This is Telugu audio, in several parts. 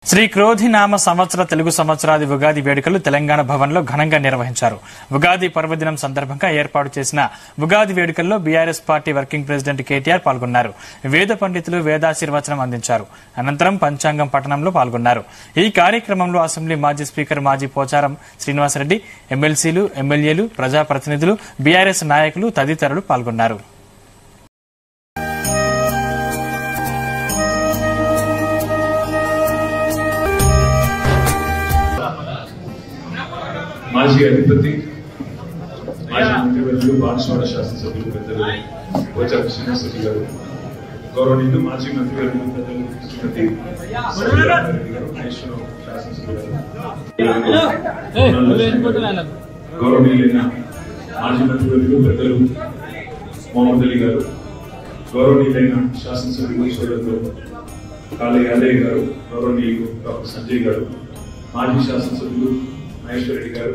శ్రీ క్రోధినామ సంవత్సర తెలుగు సంవత్సరాది ఉగాది వేడుకలు తెలంగాణ భవన్లో ఘనంగా నిర్వహించారు. ఉగాది పర్వదినం సందర్భంగా ఏర్పాటు చేసిన ఉగాది వేడుకల్లో BRS party working president KTR పాల్గొన్నారు. వేద పండితులు వేదాశీర్వచనం అందించారు. అనంతరం పంచాంగం పఠనంలో పాల్గొన్నారు. ఈ కార్యక్రమంలో అసెంబ్లీ మాజీ స్పీకర్ మాజీ పోచారం శ్రీనివాసరెడ్డి, ఎమ్మెల్సీలు, ఎమ్మెల్యేలు, ప్రజాప్రతినిధులు, బీఆర్ఎస్ నాయకులు తదితరులు పాల్గొన్నారు. మాజీ అధిపతి మాజీ మంత్రివర్యులు బాన్స్వాడ శాసనసభ్యులు పెద్దలు పోచారం శ్రీనివాసరెడ్డి గారు, గౌరవనీయులు మాజీ మంత్రివర్యులు పెద్దలు శ్రీమతి సత్యనారాయణ గారు, మహేశ్వరం శాసనసభ్యులు గౌరవనీయులైన మాజీ మంత్రివర్యులు పెద్దలు మొహమ్మద్ అలీ గారు, గౌరవనీయులైన శాసనసభ్యులు సోదరులు కాళ యాదయ్య గారు, గౌరవనీయులు డాక్టర్ సంజయ్ గారు, మాజీ శాసనసభ్యులు మహేశ్వర్ రెడ్డి గారు,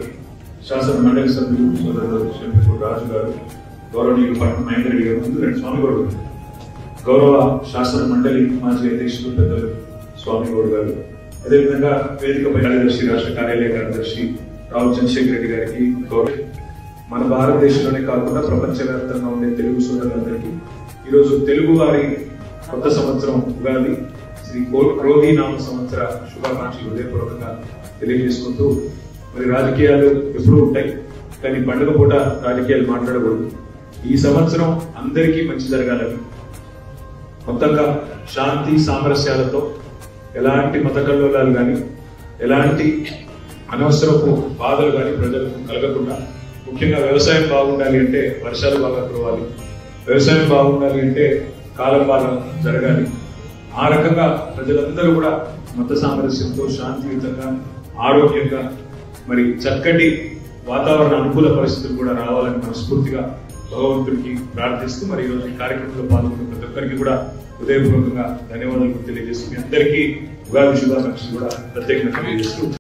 శాసన మండలి సభ్యులు సోదరులు శంకర్ రాజు గారు, గౌరవనీయులు పట్నం మహేందర్ రెడ్డి గారు, ముందు రెండు స్వామిగౌడ్ గారు, గౌరవ శాసన మండలి మాజీ అధ్యక్షులు పెద్దలు స్వామిగౌడ్ గారు, అదేవిధంగా వేదికపై కార్యదర్శి రాష్ట్ర కార్యాలయ కార్యదర్శి రావు చంద్రశేఖర్ రెడ్డి గారికి, మన భారతదేశంలోనే కాకుండా ప్రపంచవ్యాప్తంగా ఉండే తెలుగు సోదరులందరికీ ఈరోజు తెలుగు వారి కొత్త సంవత్సరం ఉగాది శ్రీ క్రోధి నామ సంవత్సర శుభాకాంక్షలు హృదయపూర్వకంగా తెలియజేసుకుంటూ, మరి రాజకీయాలు ఎప్పుడూ ఉంటాయి, కానీ పండుగ పూట రాజకీయాలు మాట్లాడకూడదు. ఈ సంవత్సరం అందరికీ మంచి జరగాలని, మొత్తంగా శాంతి సామరస్యాలతో ఎలాంటి మత కల్లోలాలు కానీ ఎలాంటి అనవసరపు బాధలు కానీ ప్రజలకు కలగకుండా, ముఖ్యంగా వ్యవసాయం బాగుండాలి అంటే వర్షాలు బాగా కురవాలి, వ్యవసాయం బాగుండాలి అంటే కాలం బాగా జరగాలి. ఆ రకంగా ప్రజలందరూ కూడా మత సామరస్యంతో శాంతియుతంగా ఆరోగ్యంగా మరి చక్కటి వాతావరణ అనుకూల పరిస్థితులు కూడా రావాలని మనస్ఫూర్తిగా భగవంతుడికి ప్రార్థిస్తూ, మరి ఈరోజు ఈ కార్యక్రమంలో పాల్గొన్న ప్రతి ఒక్కరికి కూడా హృదయపూర్వకంగా ధన్యవాదాలు తెలియజేస్తూ, మీ అందరికీ ఉగాది శుభాకాంక్షలు కూడా ప్రత్యేకంగా తెలియజేస్తూ